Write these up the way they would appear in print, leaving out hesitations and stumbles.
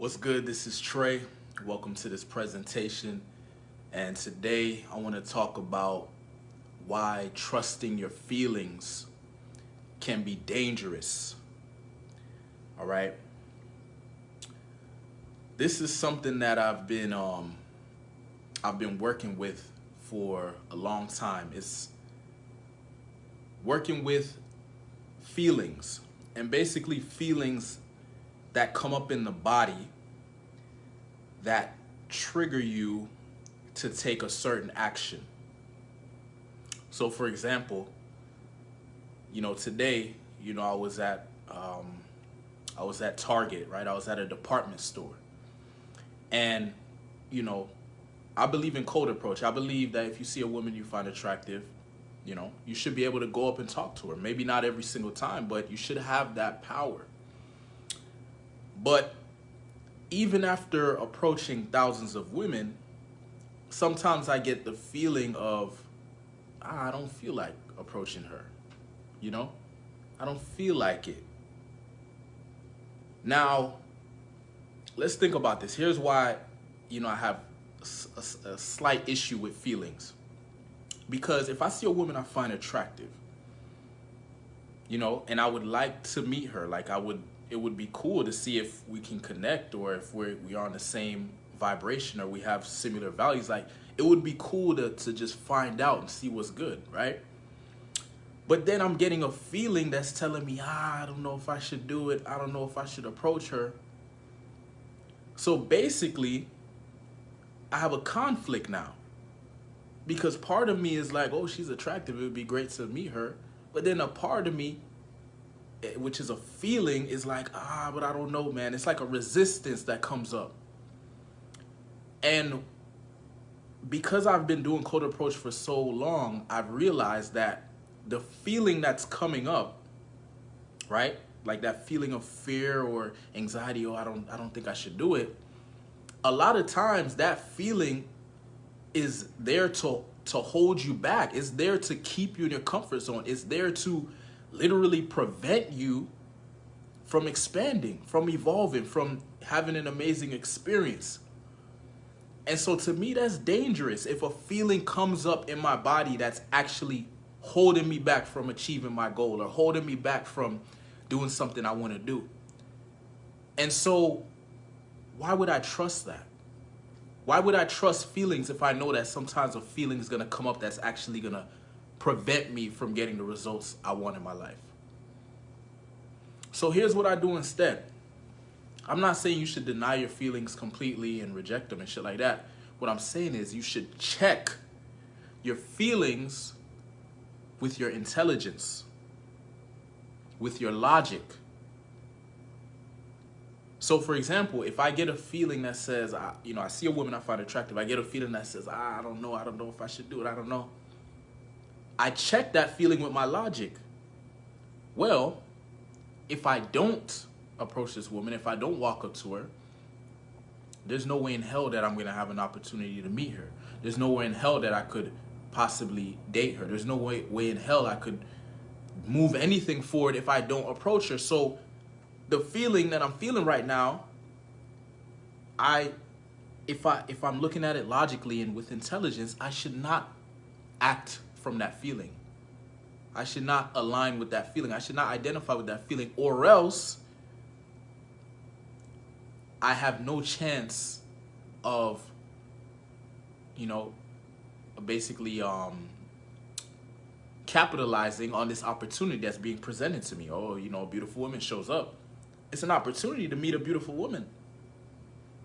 What's good? This is Trey. Welcome to this presentation. And today I want to talk about why trusting your feelings can be dangerous. All right. This is something that I've been working with for a long time. It's working with feelings, and basically feelings that come up in the body that trigger you to take a certain action. So, for example, today, I was at Target, right? I was at a department store, and you know, I believe in code approach. I believe that if you see a woman you find attractive, you should be able to go up and talk to her. Maybe not every single time, but you should have that power. But even after approaching thousands of women, sometimes I get the feeling of, I don't feel like approaching her. You know, I don't feel like it. Now, let's think about this. Here's why, I have a slight issue with feelings. Because if I see a woman I find attractive, and I would like to meet her, it would be cool to see if we can connect, or if we are on the same vibration, or we have similar values. Like, it would be cool to just find out and see what's good, right? But then I'm getting a feeling that's telling me, I don't know if I should do it. I don't know if I should approach her. So basically, I have a conflict now. Because part of me is like, oh, she's attractive. It would be great to meet her. But then a part of me, which is a feeling, is like, but I don't know, man. It's like a resistance that comes up. And because I've been doing code approach for so long, I've realized that the feeling that's coming up, right? Like that feeling of fear or anxiety, I don't think I should do it. A lot of times that feeling is there to hold you back. It's there to keep you in your comfort zone. It's there to literally prevent you from expanding, from evolving, from having an amazing experience. And so to me, that's dangerous. If a feeling comes up in my body that's actually holding me back from achieving my goal, or holding me back from doing something I want to do. And so why would I trust that? Why would I trust feelings if I know that sometimes a feeling is going to come up that's actually going to prevent me from getting the results I want in my life? So here's what I do instead. I'm not saying you should deny your feelings completely and reject them and shit like that. What I'm saying is you should check your feelings with your intelligence, with your logic. So, for example, if I get a feeling that says, I see a woman I find attractive, I get a feeling that says, I don't know if I should do it, I don't know. I check that feeling with my logic. Well, if I don't approach this woman, if I don't walk up to her, there's no way in hell that I'm going to have an opportunity to meet her. There's no way in hell that I could possibly date her. There's no way in hell I could move anything forward if I don't approach her. So the feeling that I'm feeling right now, if I'm looking at it logically and with intelligence, I should not act from that feeling. I should not align with that feeling. I should not identify with that feeling, or else I have no chance of, basically capitalizing on this opportunity that's being presented to me. Oh, a beautiful woman shows up. It's an opportunity to meet a beautiful woman.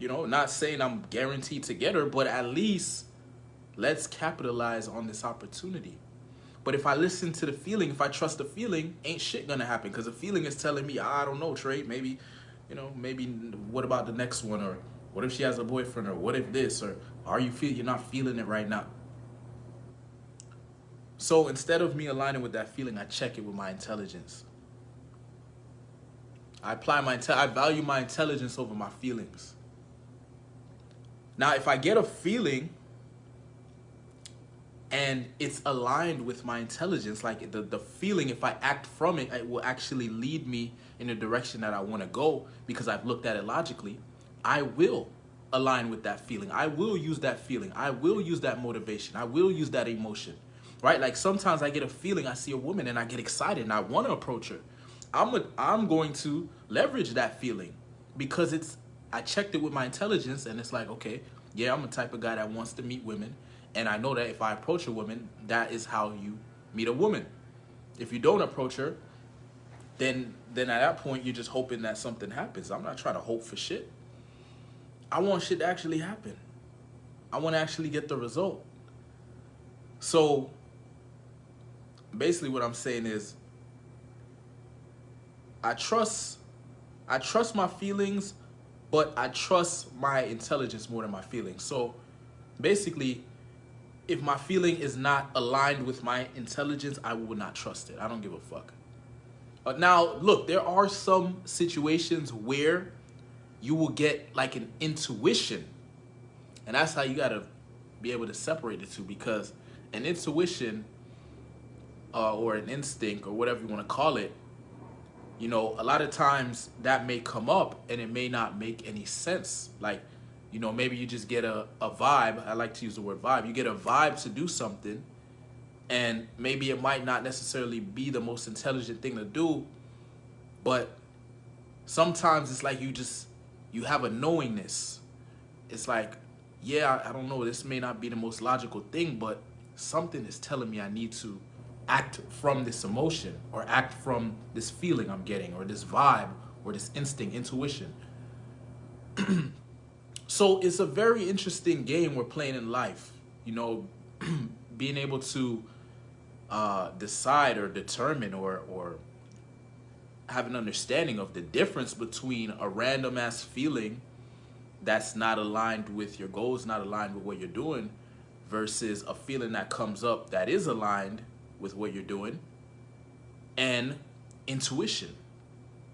Not saying I'm guaranteed to get her, but at least let's capitalize on this opportunity. But if I listen to the feeling, if I trust the feeling, ain't shit gonna happen, because the feeling is telling me, I don't know, Trey, maybe what about the next one, or what if she has a boyfriend, or what if this, or you're not feeling it right now. So instead of me aligning with that feeling, I check it with my intelligence. I value my intelligence over my feelings. Now, if I get a feeling and it's aligned with my intelligence, like the feeling, if I act from it, it will actually lead me in the direction that I want to go because I've looked at it logically, I will align with that feeling. I will use that feeling. I will use that motivation. I will use that emotion, right? Like sometimes I get a feeling, I see a woman and I get excited and I want to approach her. I'm going to leverage that feeling because I checked it with my intelligence and it's like, okay, yeah, I'm the type of guy that wants to meet women. And I know that if I approach a woman, that is how you meet a woman. If you don't approach her, then at that point, you're just hoping that something happens. I'm not trying to hope for shit. I want shit to actually happen. I want to actually get the result. So basically what I'm saying is I trust my feelings, but I trust my intelligence more than my feelings. So basically, if my feeling is not aligned with my intelligence, I will not trust it. I don't give a fuck. Now, look, there are some situations where you will get like an intuition. And that's how you got to be able to separate the two, because an intuition or an instinct or whatever you want to call it, you know, a lot of times that may come up and it may not make any sense. Like, you know, maybe you just get a vibe. I like to use the word vibe. You get a vibe to do something, and maybe it might not necessarily be the most intelligent thing to do, but sometimes it's like you have a knowingness. It's like, yeah, I don't know, this may not be the most logical thing, but something is telling me I need to act from this emotion or act from this feeling I'm getting or this vibe or this instinct, intuition. So it's a very interesting game we're playing in life, you know, being able to decide or determine or have an understanding of the difference between a random ass feeling that's not aligned with your goals, not aligned with what you're doing, versus a feeling that comes up that is aligned with what you're doing, and intuition,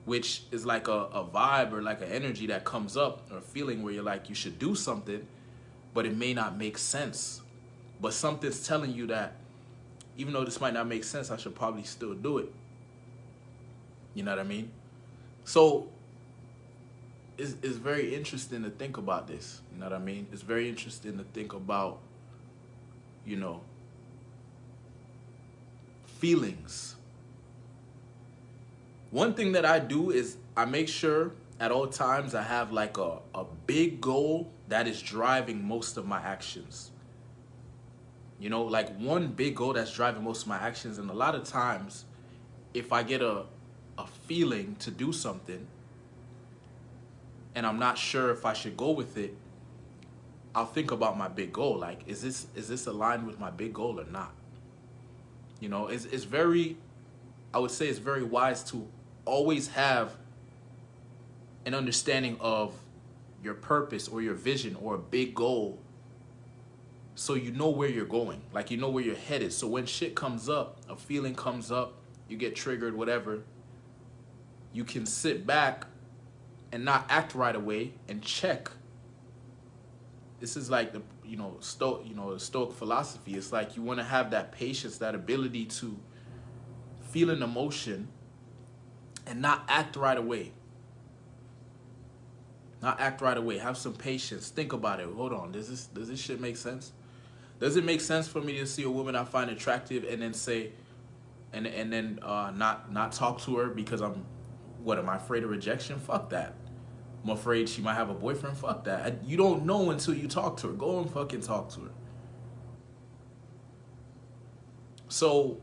which is like a vibe or like an energy that comes up, or a feeling where you're like, you should do something, but it may not make sense. But something's telling you that even though this might not make sense, I should probably still do it. You know what I mean? So it's very interesting to think about this. You know what I mean? It's very interesting to think about, you know, feelings. One thing that I do is I make sure at all times I have like a big goal that is driving most of my actions. You know, like one big goal that's driving most of my actions. And a lot of times, if I get a feeling to do something and I'm not sure if I should go with it, I'll think about my big goal. Like, is this aligned with my big goal or not? You know, it's very, I would say it's very wise to always have an understanding of your purpose or your vision or a big goal, so you know where you're going, like you know where you're headed. So when shit comes up, a feeling comes up, you get triggered, whatever, you can sit back and not act right away and check. This is like the Stoic philosophy. It's like you want to have that patience, that ability to feel an emotion and not act right away. Not act right away. Have some patience. Think about it. Hold on. Does this shit make sense? Does it make sense for me to see a woman I find attractive and then say, and then not talk to her because am I afraid of rejection? Fuck that. I'm afraid she might have a boyfriend? Fuck that. You don't know until you talk to her. Go and fucking talk to her. So,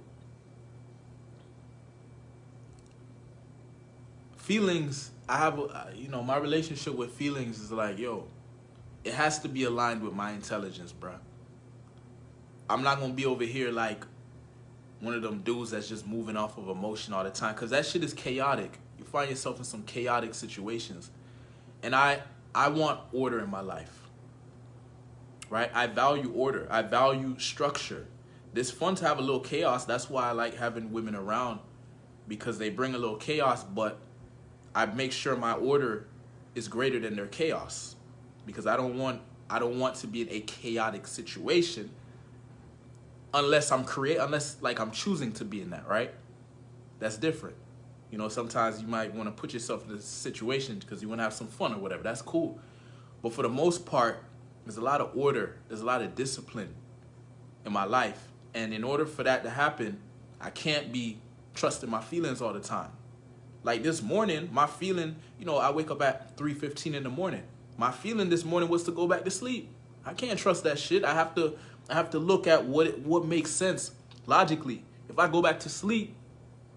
feelings, I have, my relationship with feelings is like, yo, it has to be aligned with my intelligence, bruh. I'm not going to be over here like one of them dudes that's just moving off of emotion all the time, because that shit is chaotic. You find yourself in some chaotic situations. And I want order in my life, right? I value order. I value structure. It's fun to have a little chaos. That's why I like having women around, because they bring a little chaos, but I make sure my order is greater than their chaos, because I don't want to be in a chaotic situation unless I'm choosing to be in that, right? That's different. You know, sometimes you might want to put yourself in a situation because you want to have some fun or whatever. That's cool. But for the most part, there's a lot of order, there's a lot of discipline in my life. And in order for that to happen, I can't be trusting my feelings all the time. Like this morning, my feeling, I wake up at 3:15 in the morning. My feeling this morning was to go back to sleep. I can't trust that shit. I have to look at what makes sense logically. If I go back to sleep,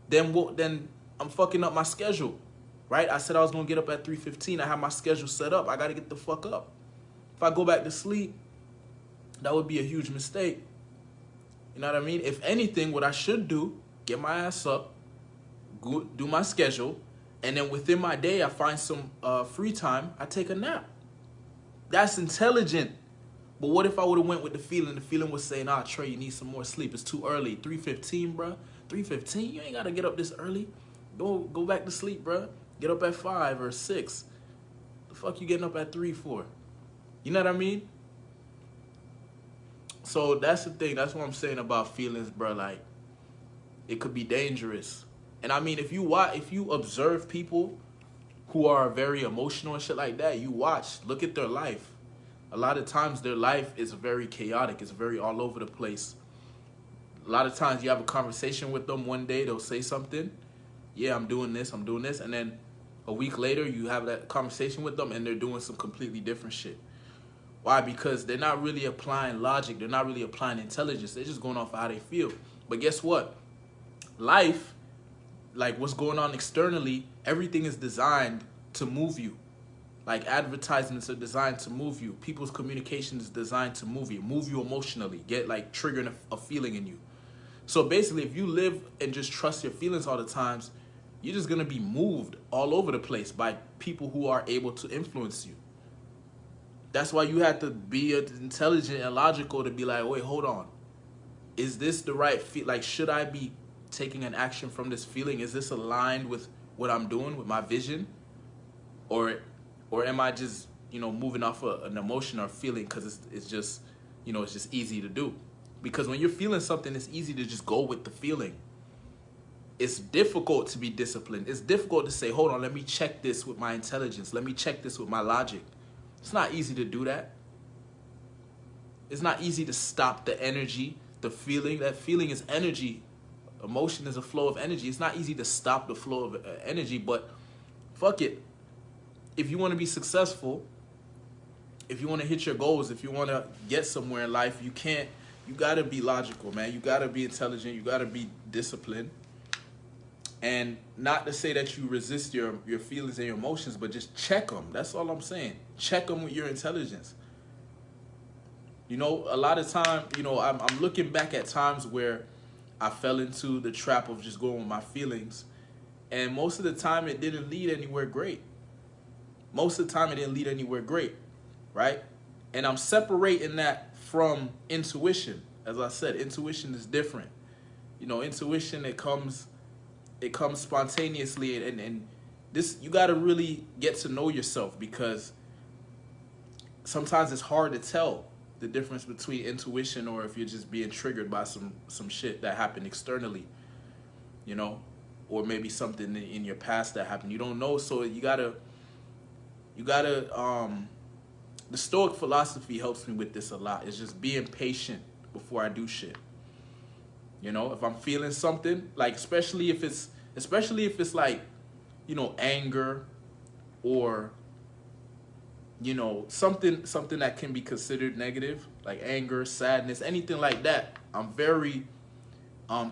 then I'm fucking up my schedule. Right? I said I was gonna get up at 3:15. I have my schedule set up. I gotta get the fuck up. If I go back to sleep, that would be a huge mistake. You know what I mean? If anything, what I should do, get my ass up, go do my schedule, and then within my day, I find some free time, I take a nap. That's intelligent. But what if I would have went with the feeling? The feeling was saying, Trey, you need some more sleep. It's too early. 3:15, bro. 3:15? You ain't got to get up this early. Go back to sleep, bro. Get up at 5 or 6. The fuck you getting up at 3 for? You know what I mean? So that's the thing. That's what I'm saying about feelings, bro. Like, it could be dangerous. And I mean, if you observe people who are very emotional and shit like that, you look at their life. A lot of times their life is very chaotic. It's very all over the place. A lot of times you have a conversation with them one day, they'll say something. Yeah, I'm doing this. And then a week later, you have that conversation with them and they're doing some completely different shit. Why? Because they're not really applying logic. They're not really applying intelligence. They're just going off of how they feel. But guess what? Life, like what's going on externally, everything is designed to move you. Like advertisements are designed to move you. People's communication is designed to move you emotionally, triggering a feeling in you. So basically, if you live and just trust your feelings all the times, you're just going to be moved all over the place by people who are able to influence you. That's why you have to be intelligent and logical to be like, wait, hold on. Is this the right feel? Like, should I be taking an action from this feeling? Is this aligned with what I'm doing, with my vision? Or am I just, moving off an emotion or feeling because it's just easy to do? Because when you're feeling something, it's easy to just go with the feeling. It's difficult to be disciplined. It's difficult to say, hold on, let me check this with my intelligence. Let me check this with my logic. It's not easy to do that. It's not easy to stop the energy, the feeling. That feeling is energy. Emotion is a flow of energy. It's not easy to stop the flow of energy, but fuck it. If you want to be successful, if you want to hit your goals, if you want to get somewhere in life, you got to be logical, man. You got to be intelligent. You got to be disciplined. And not to say that you resist your feelings and your emotions, but just check them. That's all I'm saying. Check them with your intelligence. A lot of time, I'm looking back at times where I fell into the trap of just going with my feelings. And most of the time, it didn't lead anywhere great. Right? And I'm separating that from intuition. As I said, intuition is different. Intuition, it comes spontaneously, and this, you got to really get to know yourself, because sometimes it's hard to tell the difference between intuition or if you're just being triggered by some shit that happened externally, or maybe something in your past that happened. You don't know, so you gotta the Stoic philosophy helps me with this a lot. It's just being patient before I do shit. If I'm feeling something, like especially if it's like, anger or something that can be considered negative, like anger, sadness, anything like that, I'm very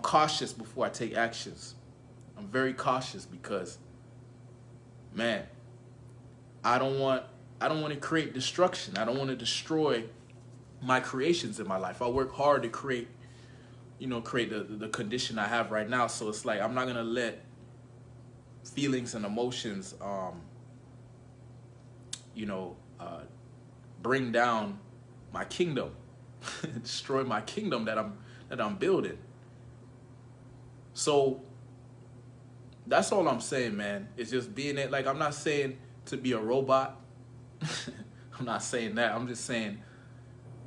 cautious before I take actions. I'm very cautious because, man, I don't want to create destruction. I don't want to destroy my creations in my life. I work hard to create the condition I have right now. So it's like, I'm not going to let feelings and emotions, bring down my kingdom, destroy my kingdom that I'm building. So that's all I'm saying, man. It's just being it. Like, I'm not saying to be a robot. I'm not saying that. I'm just saying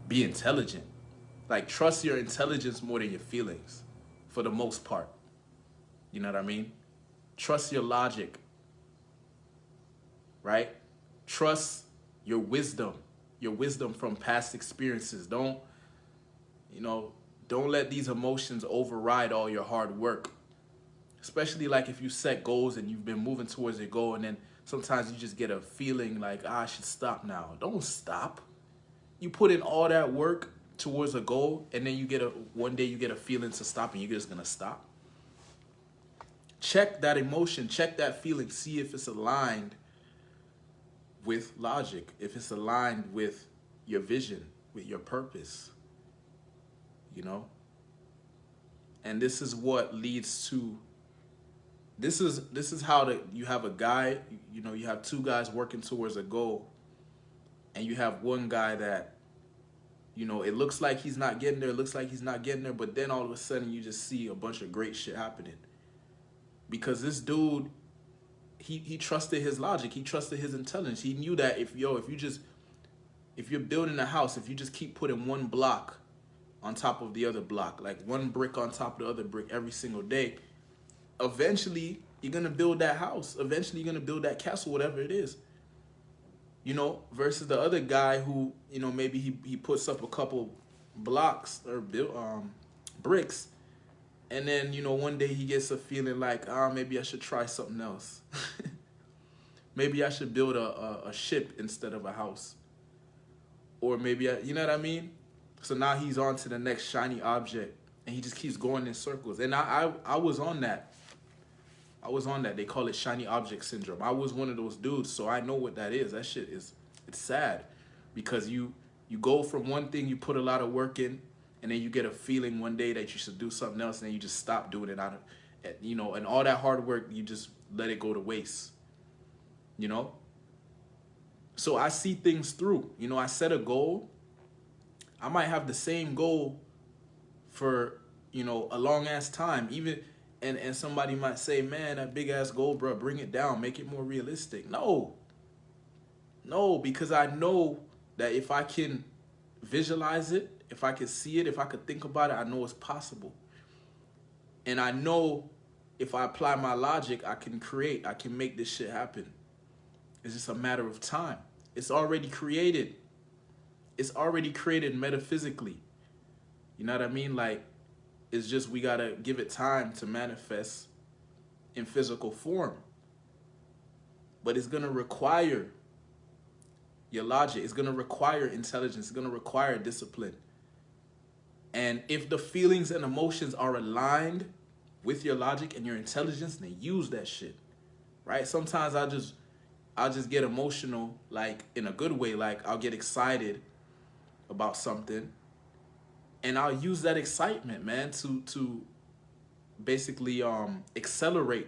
be intelligent. Like, trust your intelligence more than your feelings, for the most part. You know what I mean? Trust your logic, right? Trust your wisdom, your wisdom from past experiences. Don't, you know, don't let these emotions override all your hard work. Especially like if you set goals and you've been moving towards your goal, and then sometimes you just get a feeling like, I should stop now. Don't stop. You put in all that work towards a goal, and then one day you get a feeling to stop, and you're just gonna stop. Check that emotion, check that feeling, see if it's aligned with logic, if it's aligned with your vision, with your purpose, you know? And this is what leads to, this is how you have a guy, you know, you have two guys working towards a goal, and you have one guy that, you know, it looks like he's not getting there, it looks like he's not getting there, but then all of a sudden you just see a bunch of great shit happening. Because this dude, he trusted his logic, he trusted his intelligence. He knew that if you're building a house, if you just keep putting one block on top of the other block, like one brick on top of the other brick every single day, eventually you're gonna build that house. Eventually you're gonna build that castle, whatever it is. You know, versus the other guy who, you know, maybe he puts up a couple blocks or bricks, and then, you know, one day he gets a feeling like, maybe I should try something else. Maybe I should build a ship instead of a house. Or maybe, you know what I mean? So now he's on to the next shiny object, and he just keeps going in circles. And I was on that. I was on that. They call it shiny object syndrome. I was one of those dudes, so I know what that is. That shit is, it's sad. Because you go from one thing, you put a lot of work in, and then you get a feeling one day that you should do something else, and then you just stop doing it out of, you know, and all that hard work, you just let it go to waste. You know? So I see things through. You know, I set a goal. I might have the same goal for, you know, a long ass time. Even and somebody might say, man, that big ass goal, bro, bring it down, make it more realistic. No. No, because I know that if I can visualize it, if I can see it, if I could think about it, I know it's possible. And I know if I apply my logic, I can make this shit happen. It's just a matter of time. It's already created. It's already created metaphysically. You know what I mean? Like, it's just we gotta give it time to manifest in physical form. But it's gonna require your logic. It's gonna require intelligence. It's gonna require discipline. And if the feelings and emotions are aligned with your logic and your intelligence, then use that shit. Right? Sometimes I'll just get emotional, like in a good way. Like I'll get excited about something, and I'll use that excitement, man, to basically accelerate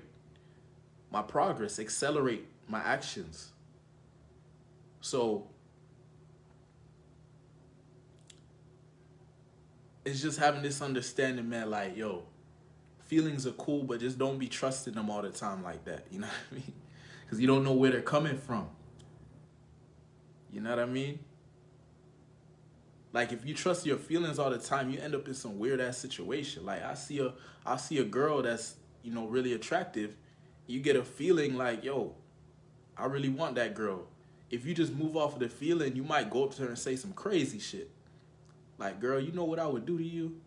my progress, accelerate my actions. So it's just having this understanding, man, like, yo, feelings are cool, but just don't be trusting them all the time like that. You know what I mean? Because you don't know where they're coming from. You know what I mean? Like, if you trust your feelings all the time, you end up in some weird ass situation. Like, I see a girl that's, you know, really attractive. You get a feeling like, yo, I really want that girl. If you just move off of the feeling, you might go up to her and say some crazy shit. Like, girl, you know what I would do to you?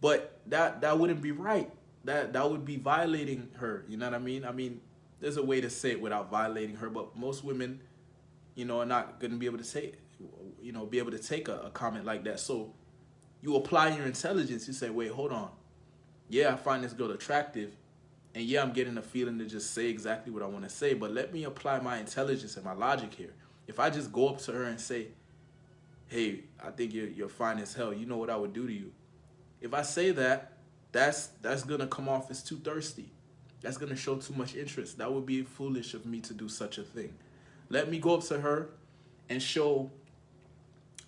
But that wouldn't be right. That would be violating her. You know what I mean? I mean, there's a way to say it without violating her, but most women, you know, are not going to be able to say it. You know, be able to take a comment like that. So you apply your intelligence. You say, wait, hold on. Yeah, I find this girl attractive. And yeah, I'm getting a feeling to just say exactly what I want to say. But let me apply my intelligence and my logic here. If I just go up to her and say, hey, I think you're fine as hell. You know what I would do to you. If I say that, that's going to come off as too thirsty. That's going to show too much interest. That would be foolish of me to do such a thing. Let me go up to her and show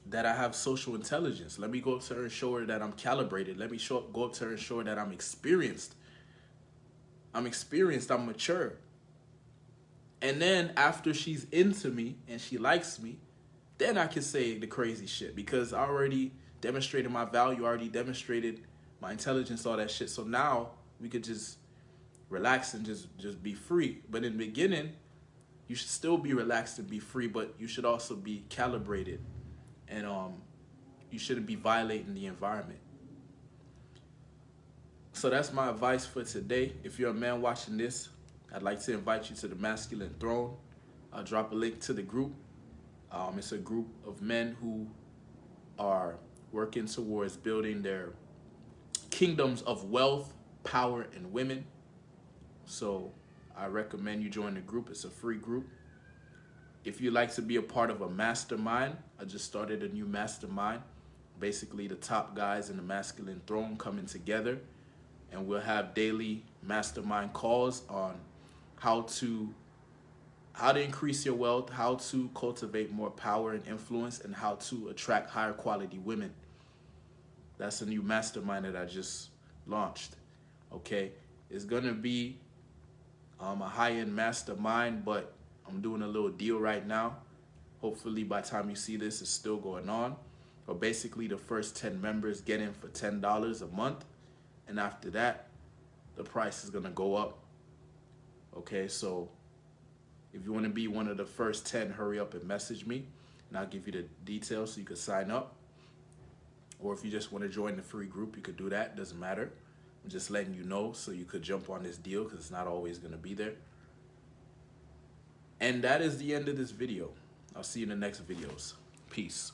that I have social intelligence. Let me go up to her and show her that I'm calibrated. Let me go up to her and show her that I'm experienced. I'm mature. And then after she's into me and she likes me, then I can say the crazy shit because I already demonstrated my value, I already demonstrated my intelligence, all that shit. So now we could just relax and just be free. But in the beginning, you should still be relaxed and be free, but you should also be calibrated, and you shouldn't be violating the environment. So that's my advice for today. If you're a man watching this, I'd like to invite you to the Masculine Throne. I'll drop a link to the group. It's a group of men who are working towards building their kingdoms of wealth, power, and women. So I recommend you join the group. It's a free group. If you'd like to be a part of a mastermind, I just started a new mastermind. Basically, the top guys in the Masculine Throne coming together, and we'll have daily mastermind calls on how to increase your wealth, how to cultivate more power and influence, and how to attract higher quality women. That's a new mastermind that I just launched. Okay, it's gonna be a high-end mastermind, but I'm doing a little deal right now. Hopefully by the time you see this, it's still going on. But basically, the first 10 members get in for $10 a month, and after that, the price is gonna go up. Okay, so if you want to be one of the first 10, hurry up and message me, and I'll give you the details so you can sign up. Or if you just want to join the free group, you could do that. Doesn't matter. I'm just letting you know so you could jump on this deal, because it's not always going to be there. And that is the end of this video. I'll see you in the next videos. Peace.